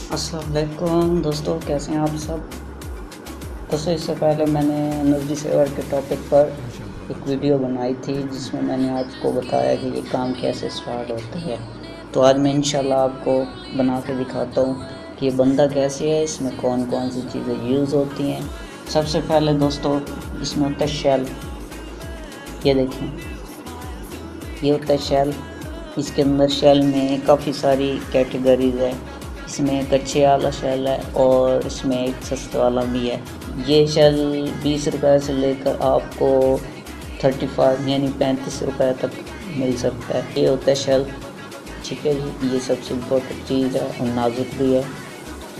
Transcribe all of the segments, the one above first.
अस्सलाम वालेकुम दोस्तों, कैसे हैं आप सब। दोस्तों, इससे पहले मैंने एनर्जी सेवर के टॉपिक पर एक वीडियो बनाई थी जिसमें मैंने आपको बताया कि ये काम कैसे स्टार्ट होता है। तो आज मैं इंशाल्लाह आपको बना के दिखाता हूँ कि ये बंदा कैसे है, इसमें कौन कौन सी चीज़ें यूज़ होती हैं। सबसे पहले दोस्तों इसमें होता है शेल। ये देखें, ये होता है शेल। इसके अंदर शेल में काफ़ी सारी कैटेगरीज है। इसमें एक अच्छे वाला शेल है और इसमें एक सस्ते वाला भी है। ये शेल 20 रुपये से लेकर आपको 35 यानी 35 रुपये तक मिल सकता है। ये होता है शेल, ठीक है जी। ये सबसे इम्पोर्टेंट चीज़ है और नाजुक भी है,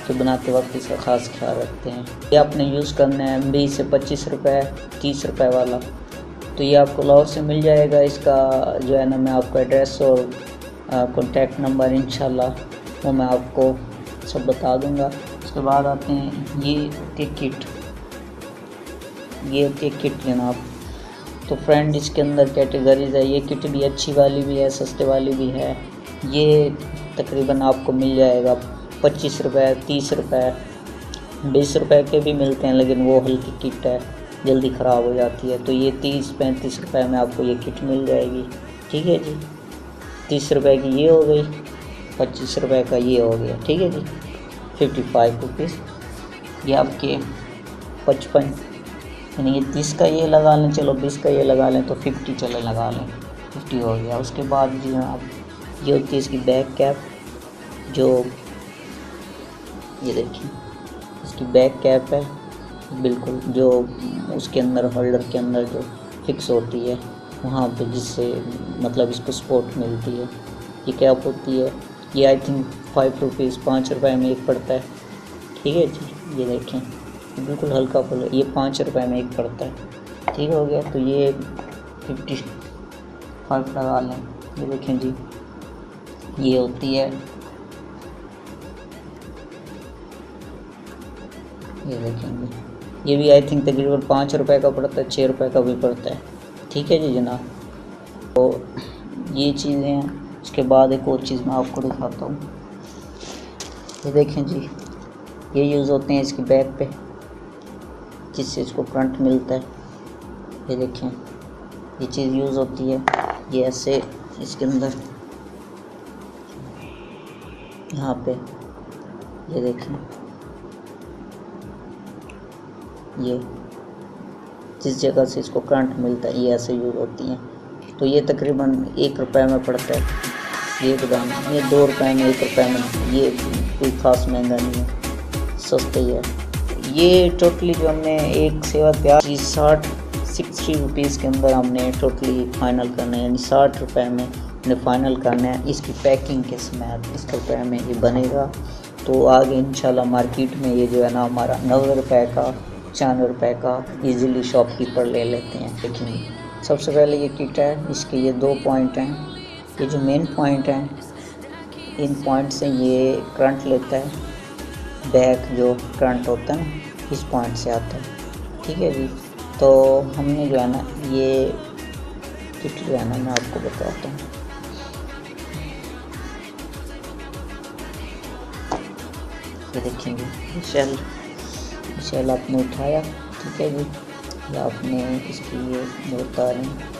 तो बनाते वक्त इसका ख़ास ख्याल रखते हैं। ये आपने यूज़ करना है 20 से 25 रुपये 30 रुपये वाला। तो ये आपको लाहौर से मिल जाएगा। इसका जो है ना, मैं आपको एड्रेस और कॉन्टैक्ट नंबर इंशाल्लाह वो मैं आपको सब बता दूंगा। उसके बाद आते हैं, ये होती है किट। ये होती है किट जनाब। तो फ्रेंड, इसके अंदर कैटेगरीज है। ये किट भी अच्छी वाली भी है, सस्ते वाली भी है। ये तकरीबन आपको मिल जाएगा 25 रुपये 30 रुपये 20 रुपये के भी मिलते हैं, लेकिन वो हल्की किट है, जल्दी ख़राब हो जाती है। तो ये 30-35 रुपये में आपको ये किट मिल जाएगी, ठीक है जी। 30 रुपये की ये हो गई, 25 रुपये का ये हो गया, ठीक है जी। 55 रुपीज़। ये आपके 55 यानी ये 30 का ये लगा लें, चलो 20 का ये लगा लें, तो 50 चले लगा लें, 50 हो गया। उसके बाद जी आप, ये होती है इसकी बैक कैप। जो ये देखिए, इसकी बैक कैप है बिल्कुल, जो उसके अंदर होल्डर के अंदर जो फिक्स होती है वहाँ पे, जिससे मतलब इसको सपोर्ट मिलती है। ये कैप होती है, ये आई थिंक 5 रुपीज़ 5 रुपये में एक पड़ता है, ठीक है जी। ये देखें, बिल्कुल हल्का फुल, ये 5 रुपये में एक पड़ता है, ठीक हो गया। तो ये 55 लगा लें। ये देखें जी, ये होती है, ये देखेंगे, ये भी आई थिंक तकरीबन 5 रुपये का पड़ता है, 6 रुपये का भी पड़ता है, ठीक है जी जनाब। तो ये चीज़ें हैं। उसके बाद एक और चीज़ मैं आपको दिखाता हूँ। ये देखें जी, ये यूज़ होते हैं इसकी बैक पे, जिससे इसको करंट मिलता है। ये देखें, ये चीज़ यूज़ होती है। ये ऐसे इसके अंदर यहाँ पे, ये देखें, ये जिस जगह से इसको करंट मिलता है ये ऐसे यूज़ होती हैं। तो ये तकरीबन 1 रुपये में पड़ता है ये दाम। ये 2 रुपये में 1 रुपये में, ये कोई ख़ास महंगा नहीं है, सस्ता ही है। ये टोटली जो हमने एक सेवा तैयार 60 रुपीज़ के अंदर हमने टोटली फाइनल करना है, यानी 60 रुपये में हमने फ़ाइनल करना है। इसकी पैकिंग के समय 30 रुपये में ये बनेगा। तो आगे इंशाल्लाह मार्केट में ये जो है ना, हमारा 90 रुपये का 94 रुपये का इजीली शॉपकीपर ले लेते हैं। लेकिन सबसे पहले ये किट है, इसके ये 2 पॉइंट हैं। ये जो मेन पॉइंट हैं, इन पॉइंट से ये करंट लेता है। बैक जो करंट होता है ना, इस पॉइंट से आता है, ठीक है जी। तो हमने जो है ना, ये किट जो है ना, मैं आपको बताता हूँ। ये देखेंगे, शेल आपने उठाया, ठीक है जी। या आपने इसकी ये होता है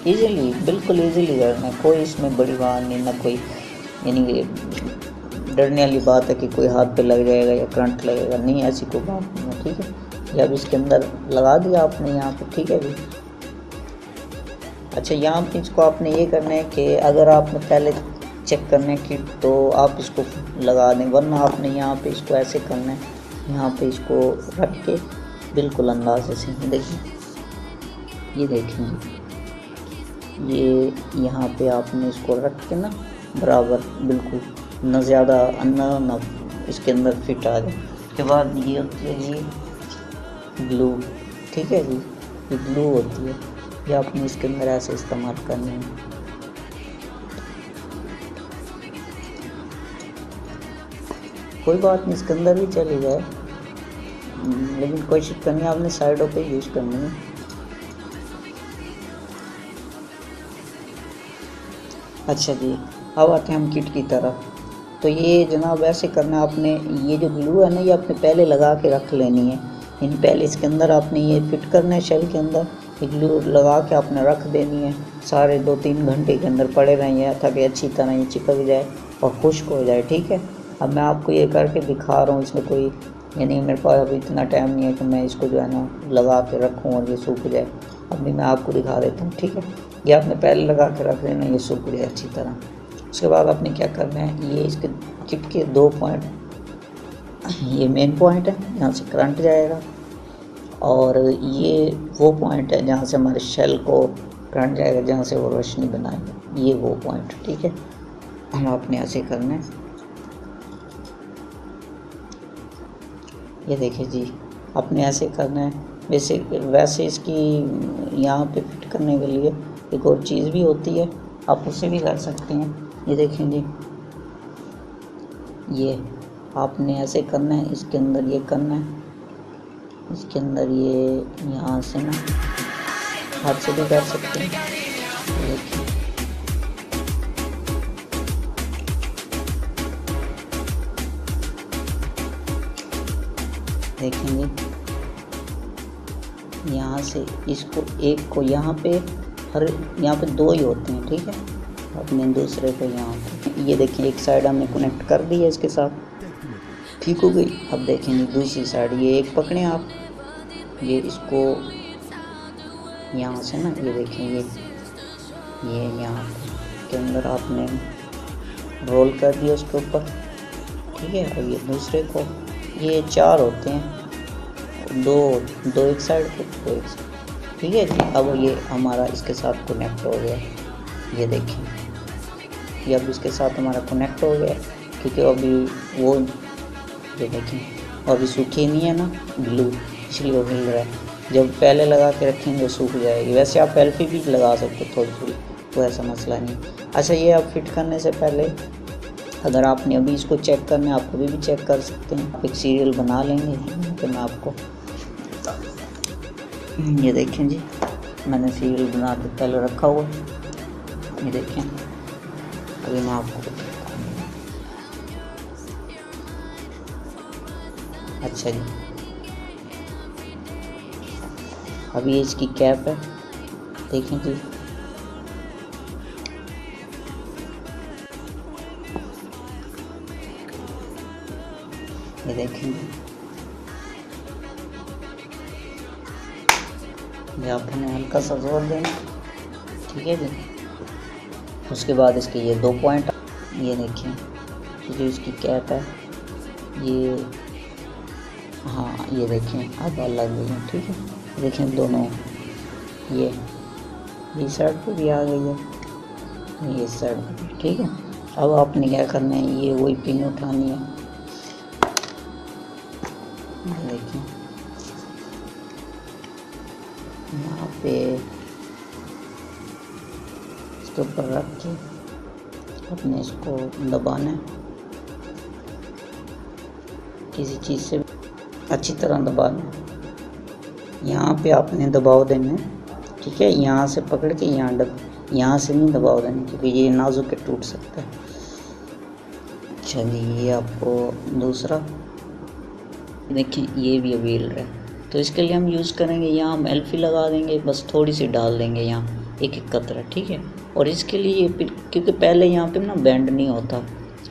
ईज़िली, बिल्कुल ईज़िली करना है। कोई इसमें बड़ी बात नहीं, ना कोई यानी डरने वाली बात है कि कोई हाथ पे लग जाएगा या करंट लगेगा, नहीं, ऐसी कोई बात नहीं है, ठीक है। या अब इसके अंदर लगा दिया आपने यहाँ पे, ठीक है जी। अच्छा, यहाँ पे इसको आपने ये करना है कि अगर आपने पहले चेक करना है किट, तो आप इसको लगा दें, वरना आपने यहाँ पे इसको ऐसे करना है, यहाँ पे इसको रख के बिल्कुल अंदाजे से। देखिए, ये देखेंगे, ये यहाँ पे आपने इसको रख के ना बराबर, बिल्कुल न ज़्यादा अंदर न इसके अंदर फिट आ जाए। उसके बाद ये होती है जी ग्लू, ठीक है जी। ये ग्लू होती है, ये आपने इसके अंदर ऐसे इस्तेमाल करनी है। कोई बात नहीं, इसके अंदर भी चली जाए, लेकिन कोशिश करनी है आपने साइडों पे यूज़ करनी है। अच्छा जी, अब आते हैं हम किट की तरफ। तो ये जनाब ऐसे करना आपने, ये जो ग्लू है ना ये आपने पहले लगा के रख लेनी है। इन पहले इसके अंदर आपने ये फिट करना है, शेल के अंदर ये ग्लू लगा के आपने रख देनी है। सारे 2-3 घंटे के अंदर पड़े रहेंगे ताकि अच्छी तरह ये चिपक जाए और खुश्क हो जाए, ठीक है। अब मैं आपको ये करके दिखा रहा हूँ, इसमें कोई यानी मेरे पास अभी इतना टाइम नहीं है कि मैं इसको जो है ना लगा के रखूँ और ये सूख जाए। अभी मैं आपको दिखा देता हूँ, ठीक है। ये आपने पहले लगा के रख देना, ये सूख जाए अच्छी तरह। उसके बाद आपने क्या करना है, ये इसके चिप के 2 पॉइंट, ये मेन पॉइंट है यहाँ से करंट जाएगा, और ये वो पॉइंट है जहाँ से हमारे शेल को करंट जाएगा, जहाँ से वो रोशनी बनाएगा, ये वो पॉइंट, ठीक है। हम आपने ऐसे करना है, ये देखिए जी, आपने ऐसे करना है। वैसे इसकी यहाँ पे फिट करने के लिए एक और चीज़ भी होती है, आप उससे भी कर सकते हैं। ये देखें जी, ये आपने ऐसे करना है, इसके अंदर ये करना है, इसके अंदर ये यहाँ से ना हाथ से भी कर सकते हैं। देखिए देखेंगे यहाँ से इसको एक को यहाँ पे यहाँ पे 2 ही होते हैं, ठीक है। अपने दूसरे को यहाँ पे ये देखें, एक साइड हमने कनेक्ट कर दी है इसके साथ, ठीक हो गई। अब देखेंगे दूसरी साइड, ये एक पकड़ें आप, ये इसको यहाँ से ना, ये देखें ये यहाँ के अंदर आपने रोल कर दिया उसके ऊपर, ठीक है। और ये दूसरे को, ये 4 होते हैं, दो एक साइड पे, 2 एक साइड, ठीक है जी। अब ये हमारा इसके साथ कनेक्ट हो गया, ये देखें, ये अब इसके साथ हमारा कनेक्ट हो गया, क्योंकि अभी वो ये देखें अभी सूखी नहीं है ना ग्लू, इसलिए वो हिल रहा है। जब पहले लगा के रखेंगे वो सूख जाएगी। वैसे आप एल्फी भी लगा सकते हो थोड़ी थोड़ी, तो ऐसा मसला नहीं। अच्छा, ये आप फिट करने से पहले अगर आपने अभी इसको चेक करना है, आप अभी भी चेक कर सकते हैं। आप एक सीरियल बना लेंगे, तो मैं आपको ये देखें जी, मैंने सीरियल बना के पहले रखा हुआ, ये देखें। अभी मैं आपको, अच्छा जी, अभी ये इसकी कैप है, देखें जी। ये देखें, ये आपने हल्का सा जोर देना, ठीक है जी। उसके बाद इसके ये 2 पॉइंट, ये देखें, जो इसकी कैप है ये, हाँ ये देखें अब अलग गई है, ठीक है। देखें दोनों, ये इस साइड पे भी आ गई है, ये इस साइड पे, ठीक है। अब आपने क्या करना है, ये वही पिन उठानी है, देखें यहाँ पे इसके ऊपर रख के अपने इसको दबाना है, किसी चीज़ से अच्छी तरह दबाना है। यहाँ पे आपने दबाव देना है, ठीक है। यहाँ से पकड़ के यहाँ से नहीं दबाव देना, क्योंकि ये नाजुक है, टूट सकता है। चलिए, ये आपको दूसरा देखें, ये भी अभी हिल रहा है, तो इसके लिए हम यूज़ करेंगे, यहाँ हम एल्फी लगा देंगे, बस थोड़ी सी डाल देंगे यहाँ एक कतरा, ठीक है। और इसके लिए क्योंकि पहले यहाँ पे ना बैंड नहीं होता,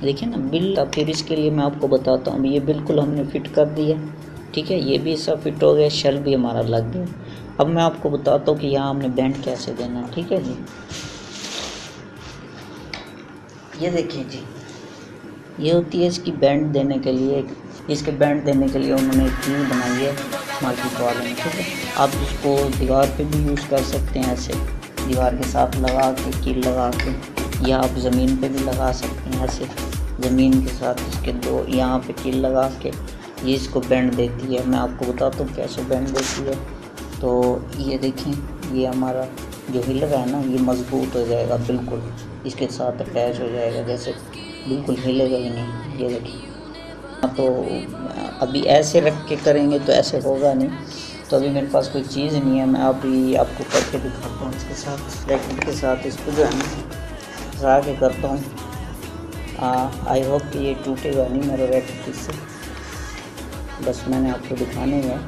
देखिए ना बिल। फिर इसके लिए मैं आपको बताता हूँ, ये बिल्कुल हमने फिट कर दिया, ठीक है। ये भी सब फिट हो गया, शेल भी हमारा लग गया। अब मैं आपको बताता हूँ कि यहाँ हमने बैंड कैसे देना है, ठीक है जी। ये देखिए जी, ये होती है इसकी बैंड देने के लिए, इसके बैंड देने के लिए उन्होंने एक कील बनाई है मार्केट वाले ने, ठीक है। आप इसको दीवार पे भी यूज़ कर सकते हैं, ऐसे दीवार के साथ लगा के कील लगा के, या आप ज़मीन पे भी लगा सकते हैं, ऐसे ज़मीन के साथ इसके 2 यहाँ पे कील लगा के ये इसको बैंड देती है। मैं आपको बताता हूँ कैसे बैंड देती है। तो ये देखें, ये हमारा जो हिल रहा है ना, ये मजबूत हो जाएगा, बिल्कुल इसके साथ अटैच हो जाएगा, जैसे बिल्कुल हिलेगा ही नहीं। ये देखिए, तो अभी ऐसे रख के करेंगे तो ऐसे होगा नहीं, तो अभी मेरे पास कोई चीज़ नहीं है। मैं अभी आपको करके दिखाता हूँ इसके साथ, ब्रैकेट के साथ इसको जो है ना घुसा के करता हूँ, आई होप कि ये टूटेगा नहीं मेरा रेड पीस से। बस मैंने आपको दिखाने है,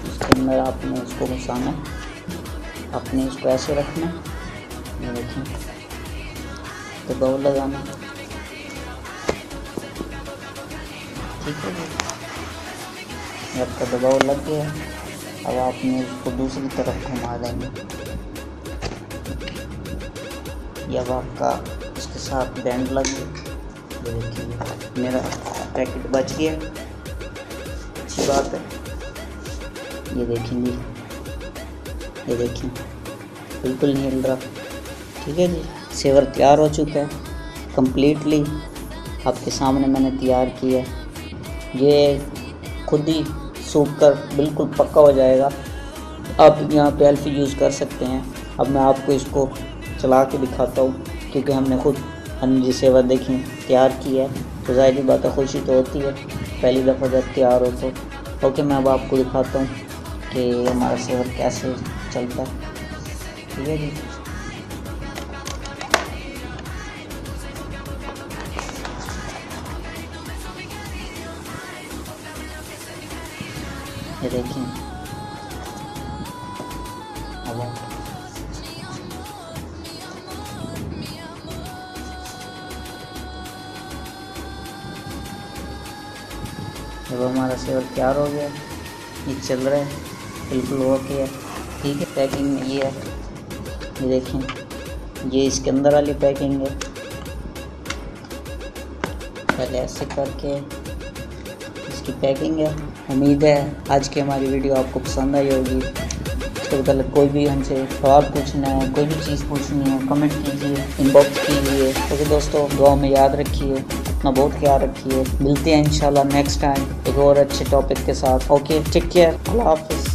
इसके अंदर आपने इसको घुसाना, आपने इसको ऐसे रखना, ये देखें, दबाव लगाना, ठीक है जी। आपका दबाव लग गया, अब आपने इसको दूसरी तरफ घुमा देंगे। अब आपका इसके साथ बैंड लग गया। ये देखिए मेरा पैकेट बच गया, अच्छी बात है। ये देखेंगे, ये देखिए बिल्कुल नहीं हिल रहा, ठीक है जी। सेवर तैयार हो चुका है कंप्लीटली, आपके सामने मैंने तैयार किया है। ये खुद ही सूख कर बिल्कुल पक्का हो जाएगा। आप यहाँ पे एल्फी यूज़ कर सकते हैं। अब मैं आपको इसको चला के दिखाता हूँ, क्योंकि हमने खुद एनर्जी सेवर देखी तैयार की है, तो ज़ाहिर बात है खुशी तो होती है पहली दफ़ा जब तैयार हो तो। ओके, मैं अब आपको दिखाता हूँ कि हमारा सेवर कैसे चलता है, ठीक है जी। ये देखिए अब जब हमारा सेवर तैयार हो गया, ये चल रहा है बिल्कुल ओके है, ठीक है। पैकिंग में ये है, ये देखें, ये इसके अंदर वाली पैकिंग है। पहले ऐसे करके इसकी पैकिंग है। उम्मीद है आज की हमारी वीडियो आपको पसंद आई होगी। इसके मतलब कोई भी हमसे सवाल पूछना है, कोई भी चीज़ पूछनी है, कमेंट कीजिए, इनबॉक्स कीजिए। ओके दोस्तों, दुआ में याद रखिए, अपना बहुत ख्याल रखिए। मिलते हैं इंशाल्लाह नेक्स्ट टाइम एक और अच्छे टॉपिक के साथ। ओके, टेक केयर, अल्लाह हाफ़िज़।